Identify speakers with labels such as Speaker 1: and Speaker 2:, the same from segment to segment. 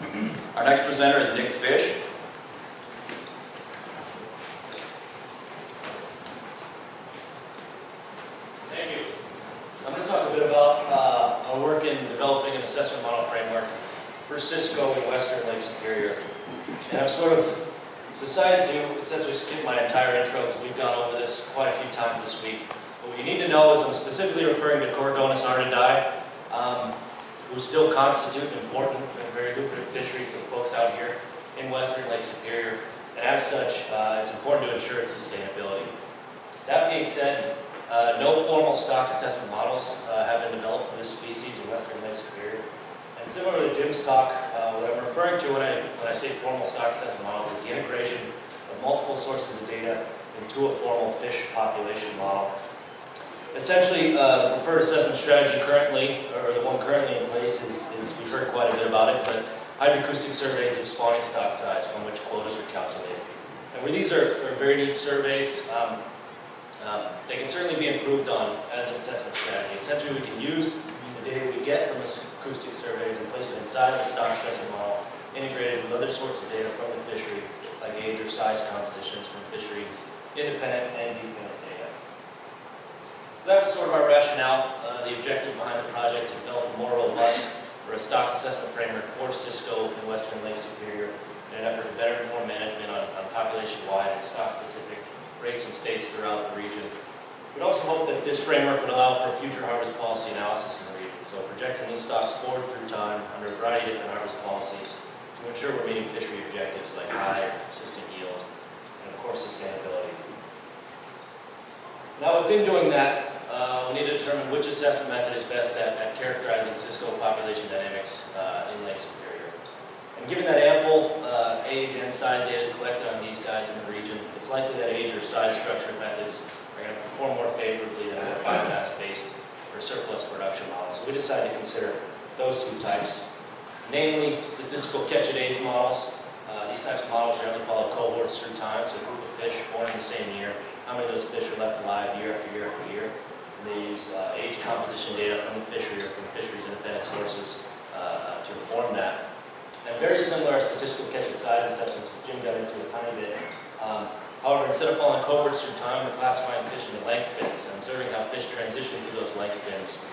Speaker 1: Our next presenter is Fisch.
Speaker 2: Thank you. I'm going to talk a bit about our work in developing an assessment model framework for Cisco in Western Lake Superior. And I've sort of decided to essentially skip my entire intro because we've gone over this quite a few times this week. But what you need to know is I'm specifically referring to Coregonid Symposium, who still constitute an important and very lucrative fishery for the folks out here in Western Lake Superior. And as such, it's important to ensure its sustainability. That being said, no formal stock assessment models have been developed for this species in Western Lake Superior. And similar to Jim's talk, what I'm referring to when I say formal stock assessment models is the integration of multiple sources of data into a formal fish population model. Essentially, the preferred assessment strategy currently, or the one currently in place, is we've heard quite a bit about it, but hydroacoustic surveys of spawning stock size from which quotas are calculated. And where these are very neat surveys, they can certainly be improved on as an assessment strategy. Essentially, we can use the data we get from acoustic surveys and place it inside the stock assessment model, integrated with other sorts of data from the fishery, like age or size compositions from fisheries, independent and dependent data. So that was sort of our rationale, the objective behind the project to develop a more robust or a stock assessment framework for Cisco in Western Lake Superior in an effort to better inform management on population-wide and stock-specific rates and states throughout the region. We'd also hope that this framework would allow for future harvest policy analysis in the region, so projecting these stocks forward through time under a variety of different harvest policies to ensure we're meeting fishery objectives like high or consistent yield and, of course, sustainability. Now, within doing that, we need to determine which assessment method is best at characterizing cisco population dynamics in Lake Superior. And given that ample age and size data is collected on these guys in the region, it's likely that age or size structure methods are going to perform more favorably than more biomass-based or surplus production models. So we decided to consider those two types, namely statistical catch-at-age models. These types of models generally follow cohorts through time, so a group of fish born in the same year, how many of those fish are left alive year after year after year. And they use age composition data from the fishery or from fisheries independent sources to inform that. And very similar statistical catch-at-size assessments, which Jim got into a tiny bit. However, instead of following cohorts through time, we're classifying fish into length bins and observing how fish transition through those length bins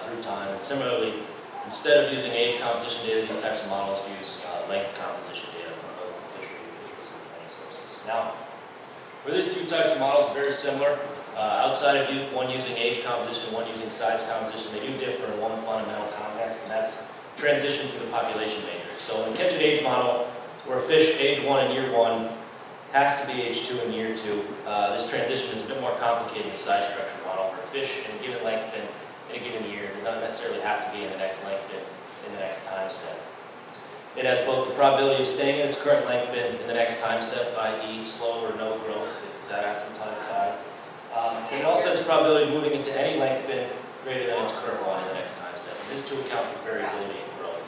Speaker 2: through time. And similarly, instead of using age composition data, these types of models use length composition data from both the fishery and fisheries independent sources. Now, where these two types of models are very similar, outside of one using age composition, one using size composition, they do differ in one fundamental context, and that's transition through the population matrix. So in the catch-at-age model, where a fish age 1 in year 1 has to be age 2 in year 2, this transition is a bit more complicated in the size structure model, where a fish in a given length bin in a given year does not necessarily have to be in the next length bin in the next time step. It has both the probability of staying in its current length bin in the next time step, i.e. slow or no growth if it's at asymptotic size. And it also has the probability of moving into any length bin greater than its current one in the next time step. And this to account for variability in growth.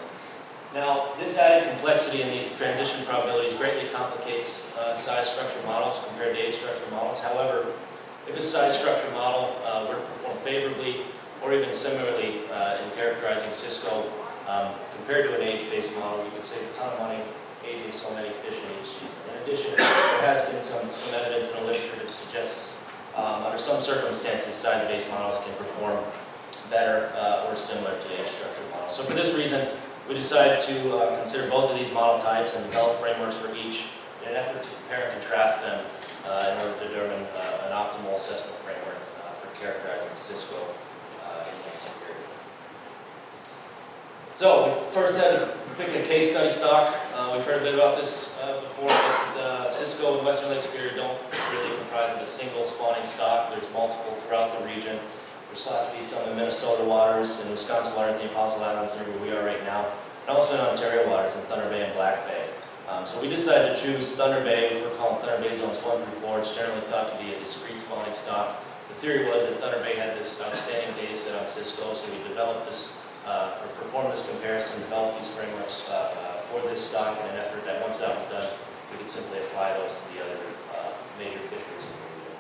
Speaker 2: Now, this added complexity in these transition probabilities greatly complicates size structure models compared to age structure models. However, if a size structure model were to perform favorably or even similarly in characterizing cisco compared to an age-based model, you could save a ton of money aging so many fish in each season. In addition, there has been some evidence in the literature that suggests under some circumstances, size-based models can perform better or similar to age structure models. So for this reason, we decided to consider both of these model types and develop frameworks for each in an effort to compare and contrast them in order to determine an optimal assessment framework for characterizing cisco in Lake Superior. So we first had to pick a case study stock. We've heard a bit about this before, but cisco in Western Lake Superior don't really comprise of a single spawning stock. There's multiple throughout the region. There's thought to be some in Minnesota waters and Wisconsin waters in the Apostle Islands near where we are right now, and also in Ontario waters in Thunder Bay and Black Bay. So we decided to choose Thunder Bay, which we're calling Thunder Bay zones 1 through 4. It's generally thought to be a discrete spawning stock. The theory was that Thunder Bay had this outstanding data set on cisco, so we developed this, or performed this comparison, developed these frameworks for this stock in an effort that once that was done, we could simply apply those to the other major fisheries in the region.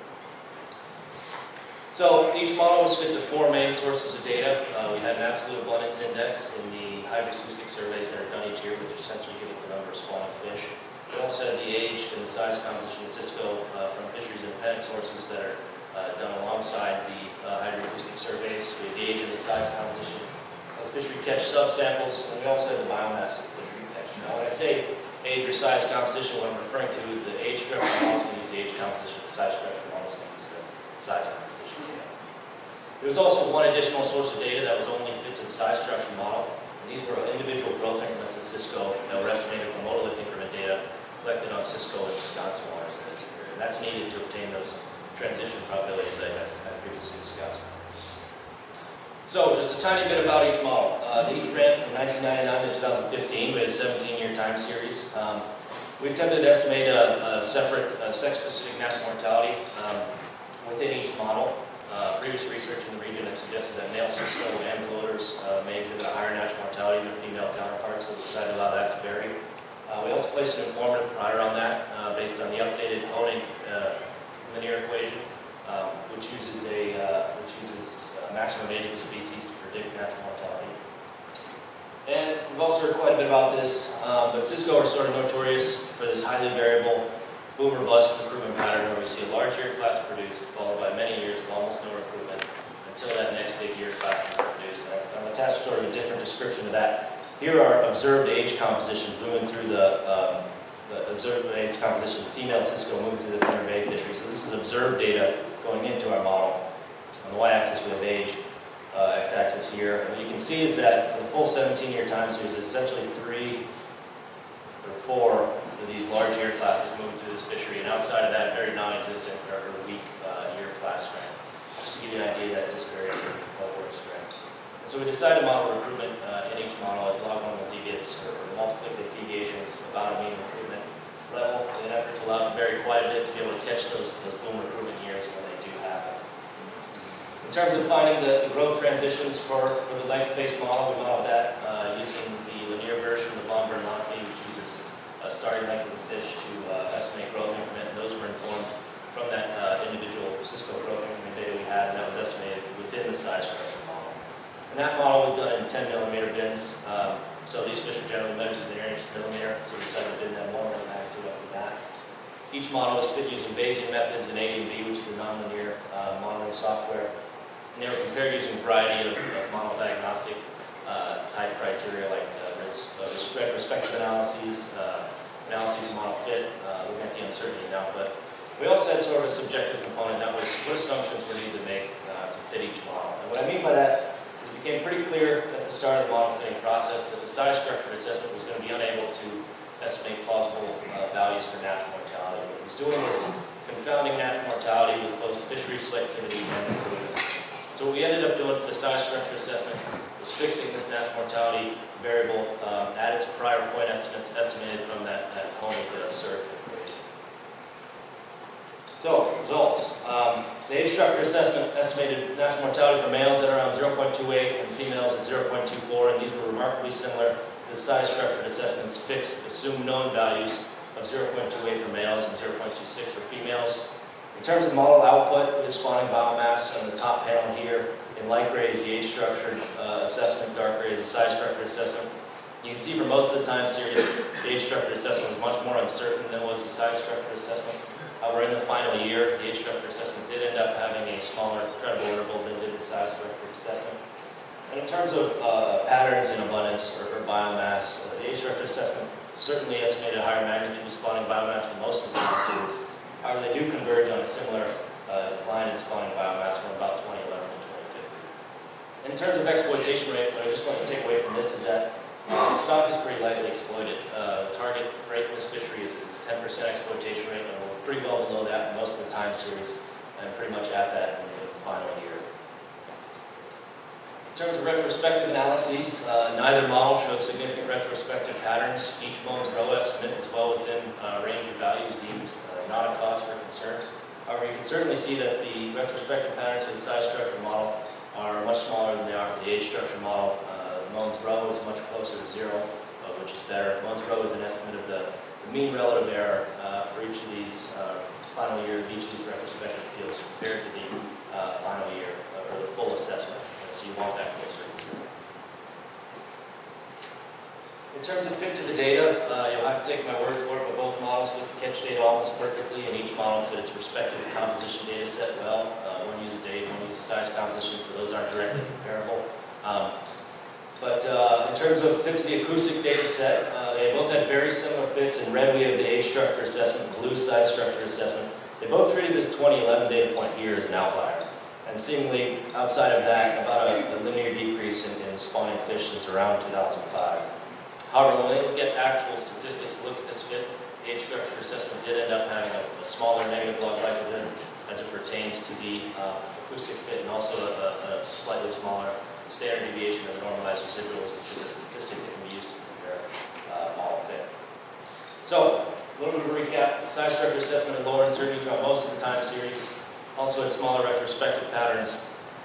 Speaker 2: So each model was fit to 4 main sources of data. We had an absolute abundance index in the hydroacoustic surveys that are done each year, which essentially give us the number of spawning fish. We also had the age and the size composition of cisco from fisheries independent sources that are done alongside the hydroacoustic surveys. We had the age and the size composition of the fishery catch subsamples, and we also had the biomass of the fishery catch. Now, when I say age or size composition, what I'm referring to is the age structure model is going to use the age composition, the size structure model is going to use the size composition. There was also one additional source of data that was only fit to the size structure model, and these were individual growth increments of cisco that were estimated from monolith increment data collected on cisco and Wisconsin waters in this period. And that's needed to obtain those transition probabilities I had previously discussed. So, just a tiny bit about each model. Each ran from 1999 to 2015. We had a 17-year time series. We attempted to estimate a separate sex-specific national mortality within each model. Previous research in the region had suggested that male cisco and bloaters may exhibit a higher natural mortality than female counterparts, so we decided to allow that to vary. We also placed an informative prior on that based on the updated Honig linear equation, which uses a maximum age of the species to predict natural mortality. And we've also heard quite a bit about this, but cisco are sort of notorious for this highly variable boom or bust recruitment pattern where we see a large year class produced, followed by many years of almost no recruitment until that next big year class is produced. And I've attached sort of a different description of that. Here are observed age composition moving through the observed age composition of female cisco moving through the Thunder Bay fishery. So this is observed data going into our model. On the y-axis we have age, x-axis here. And what you can see is that for the full 17-year time series, there's essentially 3 or 4 of these large year classes moving through this fishery, and outside of that, very non-existent or weak year class strength. Just to give you an idea of that disparity in cohort strength. And so we decided to model recruitment in each model as log normal deviates or multiplicative deviations about a mean recruitment level in an effort to allow it to vary quite a bit to be able to catch those boom recruitment years when they do happen. In terms of finding the growth transitions for the length-based model, we modeled that using the linear version of the von Bernoulli, which uses a starting length of the fish to estimate growth increment. And those were informed from that individual cisco growth increment data we had, and that was estimated within the size structure model. And that model was done in 10 millimeter bins. So these fish are generally measured in their inch per millimeter, so we decided to bin that more than magnitude up to that. Each model was fit using Bayesian methods and ADMV, which is a nonlinear modeling software. And they were compared using a variety of model diagnostic type criteria like retrospective analyses, analyses of model fit, looking at the uncertainty now. But we also had sort of a subjective component that was what assumptions we needed to make to fit each model. And what I mean by that is it became pretty clear at the start of the model fitting process that the size structure assessment was going to be unable to estimate plausible values for natural mortality. What it was doing was confounding natural mortality with both fishery selectivity and recruitment. So what we ended up doing for the size structure assessment was fixing this natural mortality variable at its prior point estimates estimated from that Honig survey equation. So, results. The age structure assessment estimated natural mortality for males at around 0.28 and females at 0.24, and these were remarkably similar to the size structure assessment's fixed assumed known values of 0.28 for males and 0.26 for females. In terms of model output, we have spawning biomass on the top panel here. In light gray is the age structured assessment, dark gray is the size structured assessment. You can see for most of the time series, the age structured assessment was much more uncertain than was the size structured assessment. However, in the final year, the age structured assessment did end up having a smaller credible interval than did the size structured assessment. And in terms of patterns in abundance or biomass, the age structured assessment certainly estimated a higher magnitude of spawning biomass for most of the time series. However, they do converge on a similar decline in spawning biomass from about 2011 to 2015. In terms of exploitation rate, what I just want to take away from this is that the stock is pretty lightly exploited. The target rate in this fishery is 10% exploitation rate, and we're pretty well below that in most of the time series, and pretty much at that in the final year. In terms of retrospective analyses, neither model showed significant retrospective patterns. Each Bones row estimate was well within range of values deemed not a cause for concern. However, you can certainly see that the retrospective patterns for the size structure model are much smaller than they are for the age structure model. Mohn's row is much closer to 0, which is better. Mohn's row is an estimate of the mean relative error for each of these final year of each of these retrospective fields compared to the final year, or the full assessment. So you want that closer. In terms of fit to the data, you'll have to take my word for it, but both models would catch data almost perfectly, and each model fit its respective composition data set well. One uses age, one uses size composition, so those aren't directly comparable. But in terms of fit to the acoustic data set, they both had very similar fits. In red, we have the age structure assessment, blue size structure assessment. They both treated this 2011 data point here as an outlier. And seemingly, outside of that, about a linear decrease in spawning fish since around 2005. However, when they look at actual statistics to look at this fit, the age structure assessment did end up having a smaller negative log likelihood as it pertains to the acoustic fit, and also a slightly smaller standard deviation of the normalized residuals, which is a statistic that can be used to compare model fit. So, a little bit of a recap. The size structure assessment and lower uncertainty throughout most of the time series. Also had smaller retrospective patterns.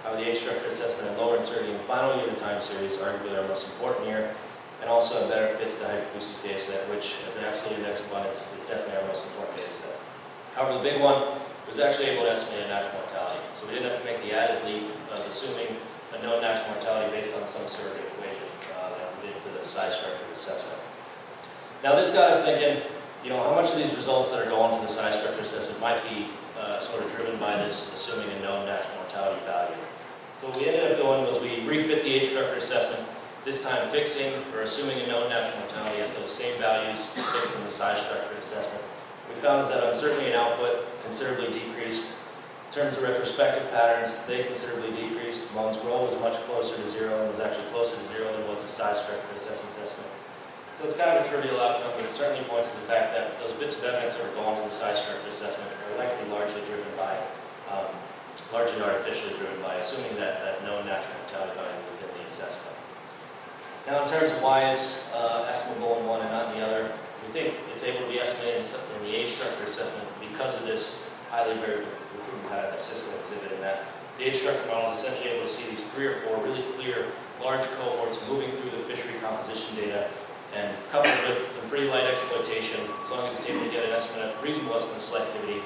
Speaker 2: The age structure assessment and lower uncertainty in the final year of the time series, arguably our most important year, and also a better fit to the hypoacoustic data set, which, as an absolute index abundance, is definitely our most important data set. However, the big one was actually able to estimate a natural mortality. So we didn't have to make the added leap of assuming a known natural mortality based on some surrogate equation that we did for the size structure assessment. Now this got us thinking, how much of these results that are going for the size structure assessment might be sort of driven by this assuming a known natural mortality value. So what we ended up doing was we refit the age structure assessment, this time fixing or assuming a known natural mortality at those same values fixed in the size structure assessment. We found is that uncertainty in output considerably decreased. In terms of retrospective patterns, they considerably decreased. Mone's roll was much closer to zero, and was actually closer to zero than was the size structure assessment. So it's kind of a trivial outcome, but it certainly points to the fact that those bits of evidence that are going to the size structure assessment are likely largely driven by, largely artificially driven by assuming that known natural mortality value within the assessment. Now, in terms of why it's estimable in one and not in the other, we think it's able to be estimated in the age structure assessment because of this highly variable recruitment pattern that Cisco exhibited, in that the age structure model is essentially able to see these 3 or 4 really clear large cohorts moving through the fishery composition data, and coupled with some pretty light exploitation, as long as it's able to get an estimate, a reasonable estimate of selectivity,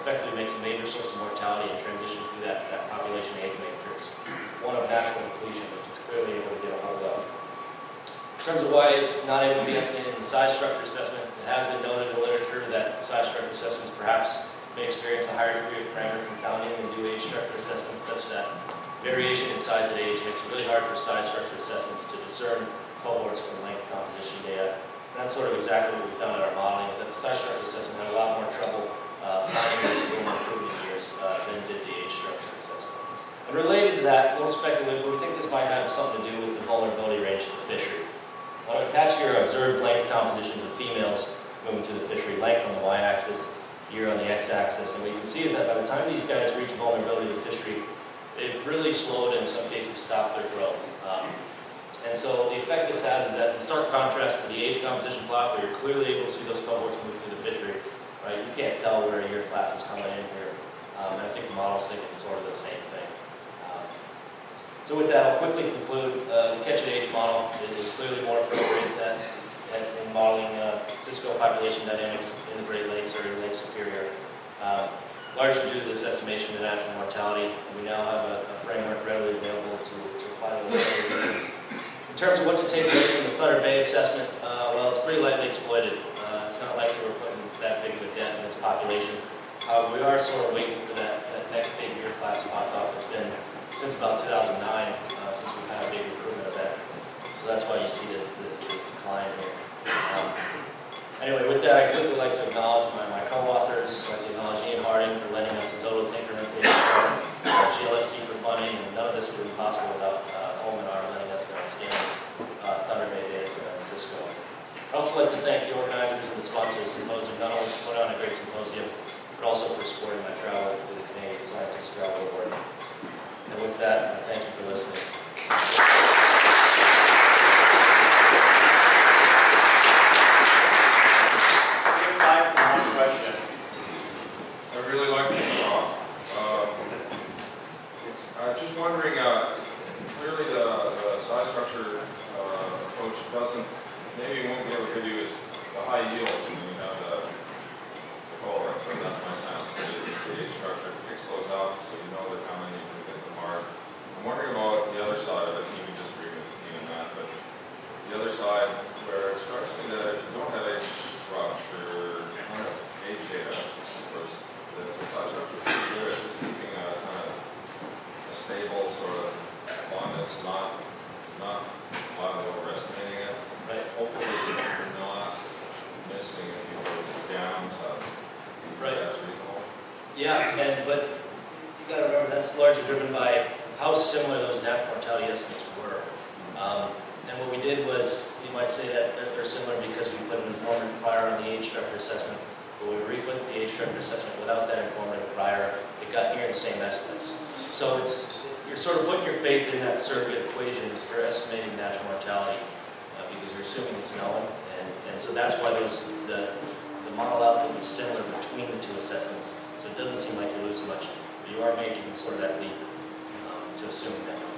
Speaker 2: effectively makes a major source of mortality and transition through that population age matrix, one of natural depletion, which it's clearly able to get a hold of. In terms of why it's not able to be estimated in the size structure assessment, it has been noted in the literature that size structure assessments perhaps may experience a higher degree of parameter confounding than do age structure assessments, such that variation in size at age makes it really hard for size structure assessments to discern cohorts from length composition data. And that's sort of exactly what we found in our modeling, is that the size structure assessment had a lot more trouble finding those real improvement years than did the age structure assessment. And related to that, a little speculative, but we think this might have something to do with the vulnerability range of the fishery. I want to attach here observed length compositions of females moving through the fishery, length on the y-axis, year on the x-axis, and what you can see is that by the time these guys reach vulnerability of the fishery, they've really slowed and in some cases stopped their growth. And so the effect this has is that in stark contrast to the age composition plot, where you're clearly able to see those cohorts move through the fishery, right? You can't tell where your class is coming in here. And I think the model's thinking sort of the same thing. So with that, I'll quickly conclude. The catch-at-age model is clearly more appropriate than in modeling cisco population dynamics in the Great Lakes or in Lake Superior. Largely due to this estimation of natural mortality, we now have a framework readily available to apply to those regions. In terms of what to take away from the Thunder Bay assessment, well, it's pretty lightly exploited. It's not like we're putting that big of a dent in this population. We are sort of waiting for that next big year class to pop up. It's been since about 2009 since we've had a big recruitment event. So that's why you see this decline here. Anyway, with that, I'd quickly like to acknowledge my co-authors. I'd like to acknowledge Ian Harding for lending us the Total Increment data set, GLFC for funding, and none of this would be possible without Holman R lending us an outstanding Thunder Bay data set on Cisco. I'd also like to thank the organizers and the sponsors of the symposium, not only for putting on a great symposium, but also for supporting my travel to the Canadian Scientists Travel Award. And with that, I thank you for listening.
Speaker 3: Question. I really like this talk. Just wondering, clearly the size structure approach maybe won't be able to give you the high yields when you have the cohorts, but that's my sense, the age structure. fix those up, so you know they're coming, you can get the mark. I'm wondering about the other side of it, and you can disagree with me on that, but the other side, where it strikes me that if you don't have age structure, kind of age data, because the size structure is pretty good, just keeping a kind of a stable sort of one that's not wildly overestimating it.
Speaker 2: Right.
Speaker 3: Hopefully you're not missing if you go down, so
Speaker 2: Right.
Speaker 3: that's reasonable.
Speaker 2: Yeah, but you gotta remember, that's largely driven by how similar those natural mortality estimates were. And what we did was, you might say that they're similar because we put an informative prior on the age structure assessment, but we refit the age structure assessment without that informative prior, it got near the same estimates. So you're sort of putting your faith in that surrogate equation for estimating natural mortality, because you're assuming it's known, and so that's why the model output is similar between the two assessments. So it doesn't seem like you lose much, but you are making sort of that leap to assuming that.